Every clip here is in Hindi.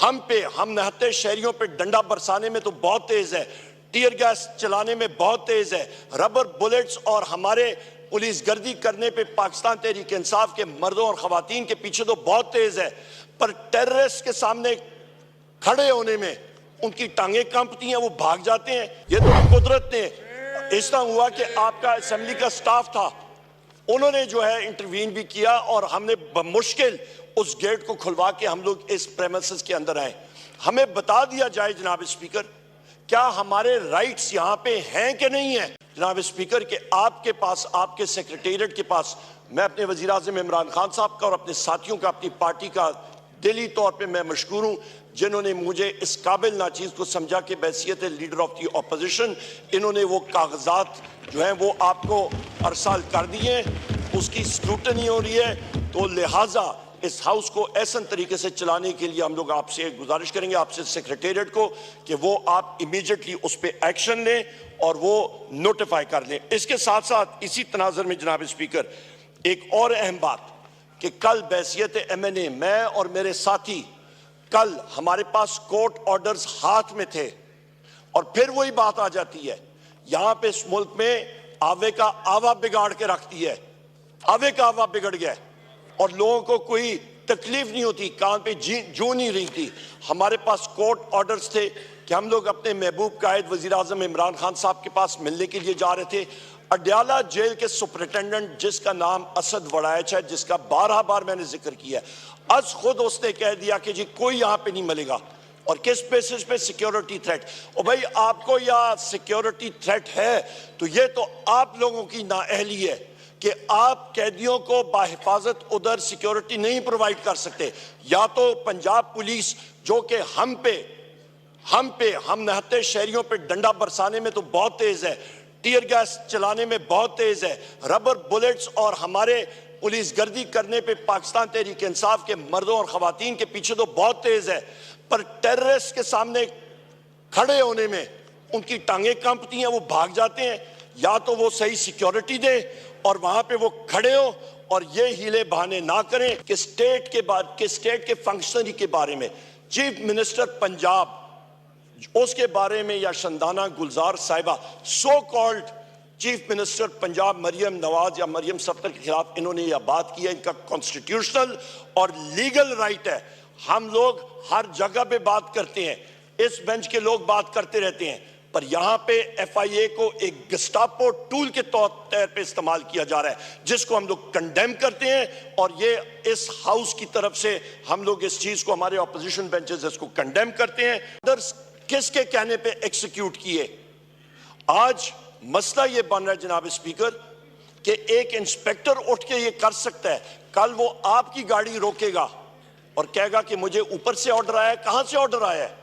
हम पे, हम नहत्ते शहरियों पे डंडा बरसाने में तो बहुत तेज है, टीयर गैस चलाने में बहुत तेज है, रबर बुलेट्स और हमारे पुलिस गर्दी करने पे पाकिस्तान तहरीक इंसाफ के मर्दों और खवातीन के पीछे तो बहुत तेज है, पर टेररिस्ट के सामने खड़े होने में उनकी टांगें कांपती हैं, वो भाग जाते हैं। ये तो कुदरत ने, इस तरह हुआ कि आपका असेंबली का स्टाफ था, उन्होंने जो है इंटरवीन भी किया और हमने बमुश्किल उस गेट को खुलवा के हम लोग इस प्रेमिसेस के अंदर आए। हमें बता दिया जाए जनाब स्पीकर, क्या हमारे राइट्स यहाँ पे हैं कि नहीं है? जनाब स्पीकर के आपके पास, आपके सेक्रेटेरिएट के पास, मैं अपने वज़ीर आज़म इमरान खान साहब का और अपने साथियों का, अपनी पार्टी का दिली तौर पे मैं मशकूर हूँ, जिन्होंने मुझे इस काबिल नाचीज़ को समझा कि बैसियत लीडर ऑफ दी अपोजिशन इन्होंने वो कागजात जो हैं वो आपको अरसाल कर दिए, उसकी स्क्रूटनी हो रही है। तो लिहाजा इस हाउस को ऐसा तरीके से चलाने के लिए हम लोग आपसे गुजारिश करेंगे, आपसे सेक्रेटेरिएट को, कि वो आप इमीडिएटली उस पर एक्शन लें और वो नोटिफाई कर लें। इसके साथ साथ इसी तनाज़ुर में जनाब स्पीकर एक और अहम बात कि कल बैसियत MNA, मैं और मेरे साथी, कल हमारे पास कोर्ट ऑर्डर्स हाथ में थे और फिर वही बात आ जाती है, यहाँ पे इस मुल्क में आवे का आवा बिगाड़ के रखती है, आवे का आवा बिगड़ गया और लोगों को कोई तकलीफ नहीं होती, कान पे जू नहीं रही थी। हमारे पास कोर्ट ऑर्डर्स थे कि हम लोग अपने महबूब कायद वज़ीर आज़म इमरान खान साहब के पास मिलने के लिए जा रहे थे। अडयाला जेल के सुपरिटेंडेंट, जिसका नाम असद वड़ाइच है, जिसका 12 बार मैंने जिक्र किया, आज खुद उसने कह दिया कि जी कोई यहाँ पे नहीं मिलेगा। और किस बेसिस पे? Security threat. और भाई आपको या सिक्योरिटी थ्रेट है तो ये तो आप लोगों की नाअहली है कि आप कैदियों को बाहिफाजत उधर सिक्योरिटी नहीं प्रोवाइड कर सकते। या तो पंजाब पुलिस जो कि हम नहत्ते शहरियों पे डंडा बरसाने में तो बहुत तेज है, टीयर गैस चलाने में बहुत तेज है, रबर बुलेट्स और हमारे पुलिस गर्दी करने पे पाकिस्तान तहरीक इंसाफ के मर्दों और खवातीन के पीछे तो बहुत तेज है, पर टेररिस्ट के सामने खड़े होने में उनकी टांगें कांपती हैं, वो भाग जाते हैं। या तो वो सही सिक्योरिटी दे और वहां पे वो खड़े हो और ये हीले बहाने ना करें कि स्टेट के फंक्शनरी के बारे में, चीफ मिनिस्टर पंजाब उसके बारे में, या शंदाना गुलजार साहिबा, so called chief minister Punjab Maryam Nawaz या मरियम सफ्तर के खिलाफ इन्होंने यह बात की है। इनका कॉन्स्टिट्यूशनल और लीगल राइट है। हम लोग हर जगह पे बात करते हैं, इस बेंच के लोग बात करते रहते हैं, पर यहां पे FIA को एक गस्टापो टूल के तौर पे इस्तेमाल किया जा रहा है, जिसको हम लोग कंडेम करते हैं। और ये इस हाउस की तरफ से हम लोग इस चीज को, हमारे ऑपोजिशन बेंचेस इसको कंडेम करते हैं। किसके कहने पे एग्जीक्यूट किए? आज मसला ये बन रहा है जनाब स्पीकर कि एक इंस्पेक्टर उठ के ये कर सकता है, कल वो आपकी गाड़ी रोकेगा और कहेगा कि मुझे ऊपर से ऑर्डर आया है। कहां से ऑर्डर आया है?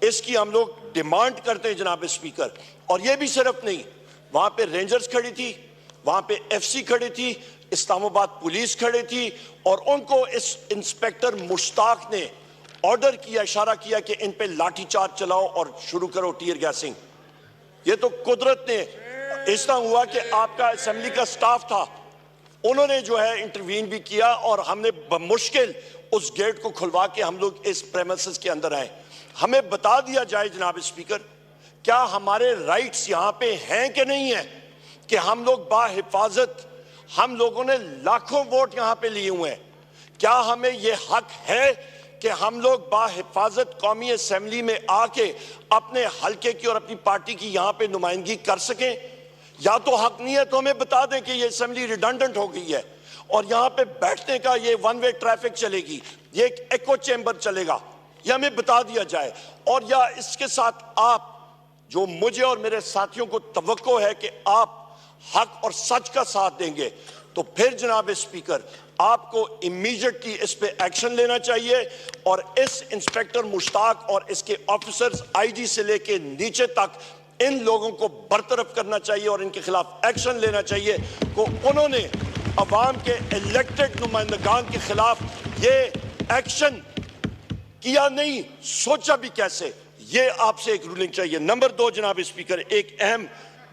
इसकी हम लोग डिमांड करते हैं जनाब स्पीकर। और ये भी सिर्फ नहीं, वहां पे रेंजर्स खड़ी थी, वहां पे FC खड़ी थी, इस्लामाबाद पुलिस खड़ी थी और उनको इस इंस्पेक्टर मुश्ताक ने ऑर्डर किया, इशारा किया कि इन पे लाठीचार्ज चलाओ और शुरू करो टीयर गैसिंग। ये तो कुदरत ने, इस तरह हुआ कि आपका असेंबली का स्टाफ था, उन्होंने जो है इंटरवीन भी किया और हमने बमुश्किल उस गेट को खुलवा के हम लोग इस प्रेमिसेस के अंदर आए। हमें बता दिया जाए जनाब स्पीकर, क्या हमारे राइट्स यहाँ पे हैं कि नहीं है कि हम लोग बाहिफाजत, हम लोगों ने लाखों वोट यहाँ पे लिए हुए हैं, क्या हमें ये हक है कि हम लोग बाहिफाजत कौमी असेंबली में आके अपने हल्के की और अपनी पार्टी की यहाँ पे नुमाइंदगी कर सकें? या तो हक नहीं है तो हमें बता दें कि ये असेंबली रिडंडेंट हो गई है और यहाँ पे बैठने का ये वन वे ट्रैफिक चलेगी, ये एक एको चेंबर चलेगा, ये हमें बता दिया जाए। और या इसके साथ आप, जो मुझे और मेरे साथियों को तवक्को है कि आप हक और सच का साथ देंगे, तो फिर जनाब स्पीकर आपको इमीडिएटली इस पे एक्शन लेना चाहिए और इस इंस्पेक्टर मुश्ताक और इसके ऑफिसर्स IG से लेके नीचे तक इन लोगों को बरतरफ करना चाहिए और इनके खिलाफ एक्शन लेना चाहिए। को उन्होंने अवाम के इलेक्टेड नुमाइंदगान के खिलाफ ये एक्शन किया नहीं, सोचा भी कैसे? ये आपसे एक रूलिंग चाहिए। नंबर 2 जनाब स्पीकर, एक अहम,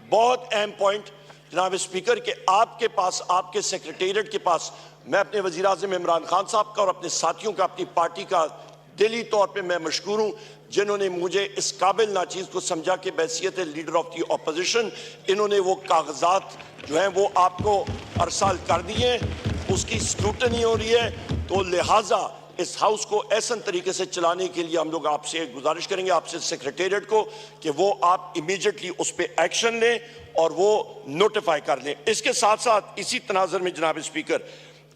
बहुत अहम पॉइंट जनाब स्पीकर के आपके पास, आपके सेक्रेटेरिएट के पास, मैं अपने वज़ीर आज़म इमरान खान साहब का और अपने साथियों का, अपनी पार्टी का दिली तौर पे मैं मशकूर हूँ जिन्होंने मुझे इस काबिल नाचीज़ को समझा कि बैसियत लीडर ऑफ दी अपोजिशन इन्होंने वो कागजात जो हैं वो आपको अरसाल कर दिए, उसकी स्क्रूटनी हो रही है। तो लिहाजा इस हाउस को ऐसा तरीके से चलाने के लिए हम लोग आपसे गुजारिश करेंगे, आपसे सेक्रेटेरिएट को, कि वो आप इमीडिएटली उस पर एक्शन लें और वो नोटिफाई कर लें। इसके साथ साथ इसी तनाज़ुर में जनाब स्पीकर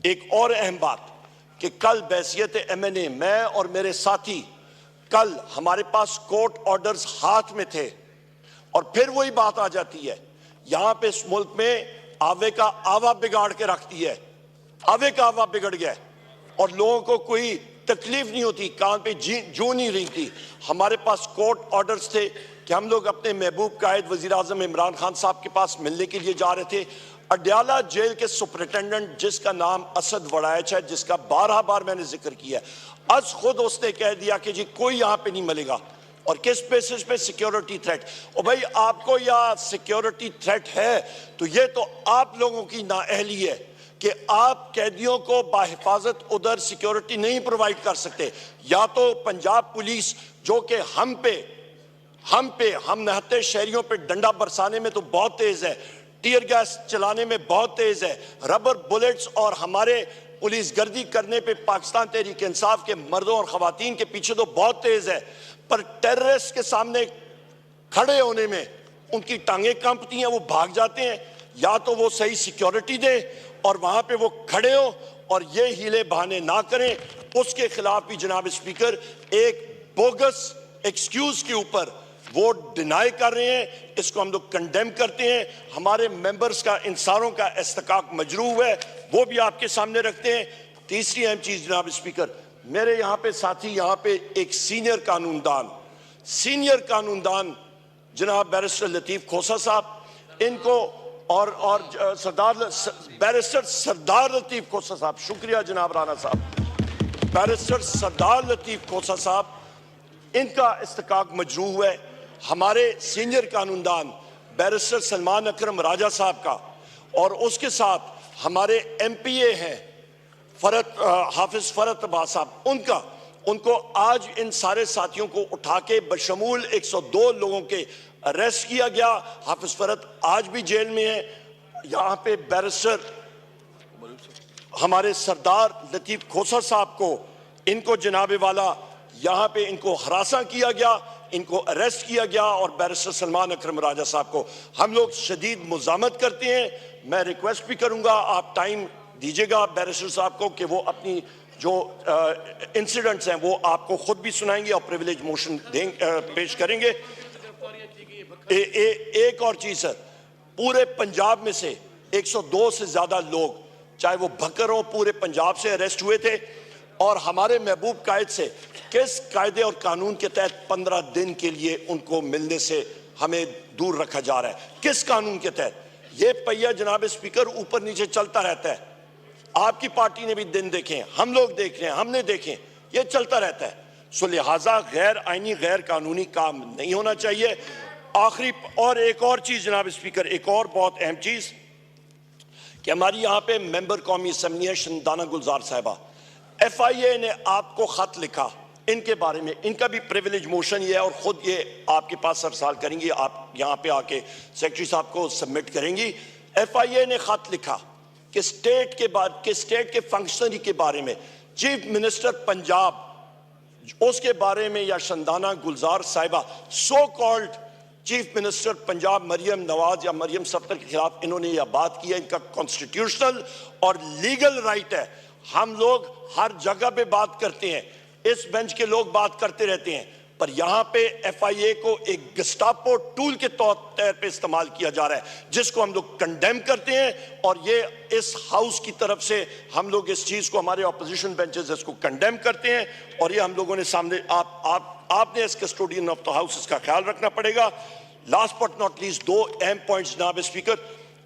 एक और अहम बात कि कल बैसियत MNA मैं और मेरे साथी कल हमारे पास कोर्ट ऑर्डर्स हाथ में थे और फिर वही बात आ जाती है, यहां पे इस मुल्क में आवे का आवा बिगाड़ के रखती है, आवे का आवा बिगड़ गया और लोगों को कोई तकलीफ नहीं होती, कान पे जू नहीं रही थी। हमारे पास कोर्ट ऑर्डर्स थे कि हम लोग अपने महबूब कायद वजीर आजम इमरान खान साहब के पास मिलने के लिए जा रहे थे। अडयाला जेल के सुपरिटेंडेंट जिसका नाम असद वड़ाइच है, जिसका 12 बार मैंने जिक्र किया, आज खुद उसने कह दिया कि जी कोई यहाँ पे नहीं मिलेगा। और किस बेसिस पे? Security threat. और भाई आपको या सिक्योरिटी थ्रेट है तो ये तो आप लोगों की नाअहली है कि आप कैदियों को बाहिफाजत उधर सिक्योरिटी नहीं प्रोवाइड कर सकते। या तो पंजाब पुलिस जो कि हम नहते शहरियों पे डंडा बरसाने में तो बहुत तेज है, टीयर गैस चलाने में बहुत तेज है, रबर बुलेट्स और हमारे पुलिस गर्दी करने पे पाकिस्तान तहरीक इंसाफ के मर्दों और खवातीन के पीछे तो बहुत तेज है, पर टेररिस्ट के सामने खड़े होने में उनकी टांगें कांपती हैं, वो भाग जाते हैं। या तो वो सही सिक्योरिटी दे और वहां पे वो खड़े हो और ये हीले बहाने ना करें। उसके खिलाफ भी जनाब स्पीकर एक बोगस एक्सक्यूज के ऊपर वोट डिनाई कर रहे हैं, इसको हम लोग कंडेम करते हैं। हमारे मेंबर्स का इन सारों का इस्तेकाक मजरूह है, वो भी आपके सामने रखते हैं। तीसरी अहम चीज जनाब स्पीकर, मेरे यहाँ पे साथी, यहाँ पे एक सीनियर कानूनदान जनाब बैरिस्टर लतीफ खोसा साहब, इनको और बैरिस्टर सरदार लतीफ खोसा साहब, शुक्रिया जनाब राना साहब, बैरिस्टर सरदार लतीफ खोसा साहब, इनका इस्तेकाक मजरूह है। हमारे सीनियर कानूनदान बैरिस्टर सलमान अकरम राजा साहब का, और उसके साथ हमारे MPA हैं हाफिज फरत अब्बास साहब, उनको आज इन सारे साथियों को उठा के बशमूल 102 लोगों के अरेस्ट किया गया। हाफिज फरत आज भी जेल में है। यहाँ पे बैरिस्टर हमारे सरदार लतीफ खोसा साहब को, इनको जनाबे वाला यहाँ पे इनको हरासा किया गया, इनको अरेस्ट किया गया, और बैरिस्टर सलमान अकरम राजा साहब को हम लोग शदीद मुज़ामत करते हैं। मैं रिक्वेस्ट भी करूँगा, आप टाइम दीजिएगा बैरिस्टर साहब को कि वो अपनी जो इंसिडेंट्स हैं वो आपको खुद भी सुनाएंगे और प्रिविलेज मोशन पेश करेंगे। एक और चीज सर, पूरे पंजाब में से 102 से ज्यादा लोग, चाहे वो भक्कर हो, पूरे पंजाब से अरेस्ट हुए थे। और हमारे महबूब कायद से किस कायदे और कानून के तहत 15 दिन के लिए उनको मिलने से हमें दूर रखा जा रहा है? किस कानून के तहत? ये पहिया जनाब स्पीकर ऊपर नीचे चलता रहता है। आपकी पार्टी ने भी दिन देखे, हम लोग देख रहे हैं, हमने देखे, ये चलता रहता है। सो लिहाजा गैर आईनी गैर कानूनी काम नहीं होना चाहिए। आखिरी और एक और चीज जनाब स्पीकर, एक और बहुत अहम चीज कि हमारी यहाँ पे मेंबर कौमी असम्बली है शंदाना गुलजार साहिबा, FIA ने आपको खत लिखा इनके बारे में, इनका भी प्रिविलेज मोशन ये है और खुद ये आपके पास अरसाल करेंगी, आप यहाँ पे आके सेक्रेटरी साहब को सबमिट करेंगी। FIA ने खत लिखा कि स्टेट के फंक्शनरी के बारे में, चीफ मिनिस्टर पंजाब उसके बारे में, या शंदाना गुलजार साहिबा so called chief minister Punjab Maryam Nawaz या मरियम सफ्तर के खिलाफ इन्होंने यह बात की है। इनका कॉन्स्टिट्यूशनल और लीगल राइट है। हम लोग हर जगह पे बात करते हैं, इस बेंच के लोग बात करते रहते हैं, पर यहां पे FIA को एक गस्टापो टूल के तौर पे इस्तेमाल किया जा रहा है, जिसको हम लोग कंडेम करते हैं। और ये इस हाउस की तरफ से हम लोग इस चीज को, हमारे ऑपोजिशन बेंचेस इसको कंडेम करते हैं, और ये हम लोगों ने सामने आपने इस कस्टोडियन ऑफ द हाउस इसका ख्याल रखना पड़ेगा। लास्ट बट नॉट लीस्ट, 2 अहम पॉइंट्स जनाब स्पीकर,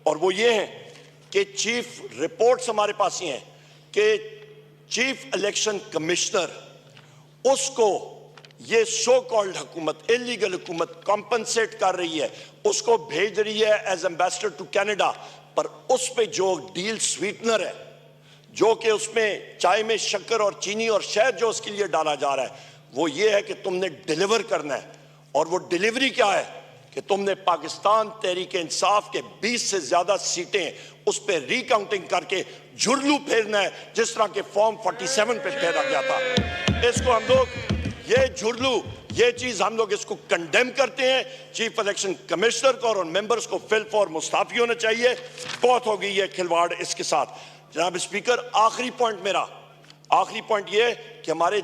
और वो ये हैं कि चीफ रिपोर्ट्स हमारे पास ही हैं कि चीफ इलेक्शन कमिश्नर, उसको ये सो कॉल्ड हुकूमत, इलीगल हुकूमत कॉम्पनसेट कर रही है, उसको भेज रही है एज एम्बेसडर टू कनाडा, पर उस पे जो डील स्वीटनर है, जो कि उसमें चाय में शक्कर और चीनी और शहद जो उसके लिए डाला जा रहा है वो ये है कि तुमने डिलीवर करना है। और वो डिलीवरी क्या है कि तुमने पाकिस्तान तहरीक इंसाफ के 20 से ज्यादा सीटें उस पर रिकाउंटिंग करके झुरलू फेरना है, जिस तरह के फॉर्म 47 पे फेरा गया था। इसको हम लोग ये झुरलू, ये चीज हम लोग इसको कंडेम करते हैं। चीफ इलेक्शन कमिश्नर को और उन मेंबर्स को फिल फॉर मुस्ताफी होना चाहिए। बहुत हो गई ये खिलवाड़ इसके साथ। जनाब स्पीकर, आखिरी पॉइंट ये कि हमारे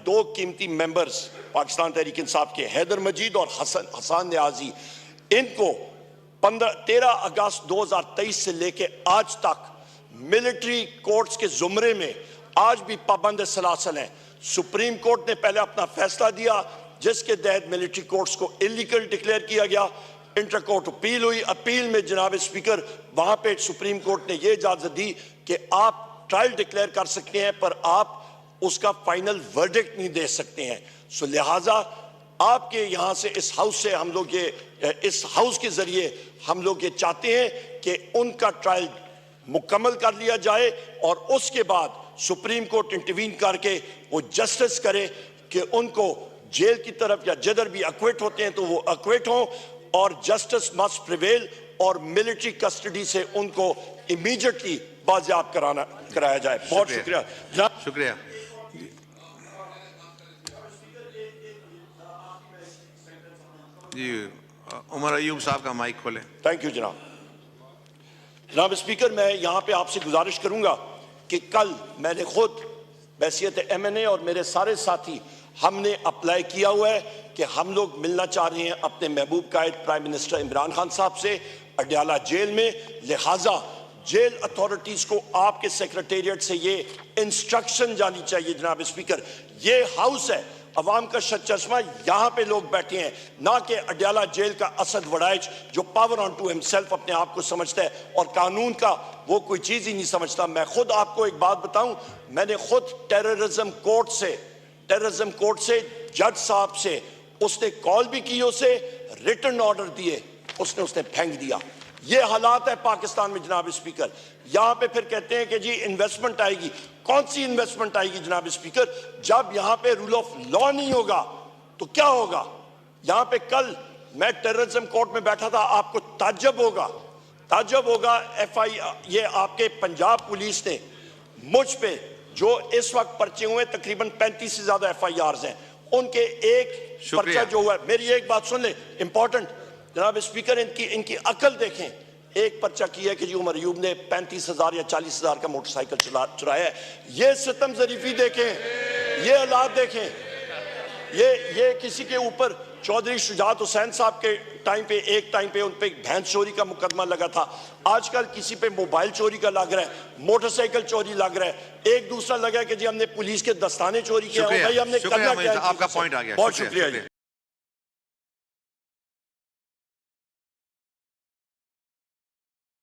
दो कीमती मेंबर्स पाकिस्तान तहरीक इंसाफ के, हैदर मजीद और हसन न्याजी, इनको 13 अगस्त 2023 से लेके आज तक मिलिट्री कोर्ट्स के जुमरे में आज भी पाबंद सलासल हैं। सुप्रीम कोर्ट ने पहले अपना फैसला दिया जिसके तहत मिलिट्री कोर्ट्स को इलीगल डिक्लेयर किया गया। इंटर कोर्ट अपील हुई, अपील में जनाब स्पीकर वहां पे सुप्रीम कोर्ट ने यह इजाजत दी कि आप ट्रायल डिक्लेयर कर सकते हैं पर आप उसका फाइनल वर्डिक्ट नहीं दे सकते हैं। सो लिहाजा आपके यहां से इस हाउस से हम लोग इस हाउस के जरिए हम लोग ये चाहते हैं कि उनका ट्रायल मुकम्मल कर लिया जाए और उसके बाद सुप्रीम कोर्ट इंटरवीन करके वो जस्टिस करे कि उनको जेल की तरफ या जिधर भी अक्विट होते हैं तो वो अक्विट हों और जस्टिस मस्ट प्रिवेल और मिलिट्री कस्टडी से उनको इमीडिएटली बाजियाब कराया जाए। बहुत शुक्रिया। शुक्रिया। जी उमर अयूब साहब का माइक खोलें। थैंक यू जनाब स्पीकर, मैं यहां पे आपसे गुजारिश करूंगा कि कल मैंने खुद बैसियत MNA और मेरे सारे साथी हमने अप्लाई किया हुआ है कि हम लोग मिलना चाह रहे हैं अपने महबूब कायद प्राइम मिनिस्टर इमरान खान साहब से अडयाला जेल में। लिहाजा जेल अथॉरिटीज को आपके सेक्रेटेरिएट से ये इंस्ट्रक्शन जानी चाहिए जनाब स्पीकर, ये हाउस है, अवाम का चश्मा, यहाँ पे लोग बैठे हैं, ना कि अडयाला जेल का असद वड़ाइच जो पावर ऑन टू हिमसेल्फ अपने आप को समझता है और कानून का वो कोई चीज ही नहीं समझता। मैं खुद आपको एक बात बताऊं, मैंने खुद टेररिज्म कोर्ट से जज साहब से उसने कॉल भी की, उसे रिटन ऑर्डर दिए, उसने फेंक दिया। ये हालात है पाकिस्तान में जनाब स्पीकर। यहां पे फिर कहते हैं कि जी इन्वेस्टमेंट आएगी। कौन सी इन्वेस्टमेंट आएगी जनाब स्पीकर? जब यहां पे रूल ऑफ लॉ नहीं होगा तो क्या होगा? यहां पे कल मैं टेररिज्म कोर्ट में बैठा था, आपको ताज्जुब होगा FIR ये आपके पंजाब पुलिस ने मुझ पे जो इस वक्त पर्चे हुए तकरीबन 35 से ज्यादा FIRs हैं, उनके एक पर्चा जो हुआ है, मेरी एक बात सुन ले इंपॉर्टेंट जनाब स्पीकर, इनकी अकल देखें। एक पर्चा किया है कि जी उमर अयूब ने 35,000 या 40,000 का मोटरसाइकिल चुराया है। ये सितम जरीफी देखें, ये हालात देखें, ये किसी के ऊपर चौधरी शुजात हुसैन साहब के एक टाइम पे उन पे भैंस चोरी का मुकदमा लगा था। आजकल किसी पे मोबाइल चोरी का लग रहा है, मोटरसाइकिल चोरी लग रहा है, एक दूसरा लगा कि जी हमने पुलिस के दस्ताने चोरी किया, भाई हमने करना क्या है? आपका पॉइंट आ गया। बहुत शुक्रिया।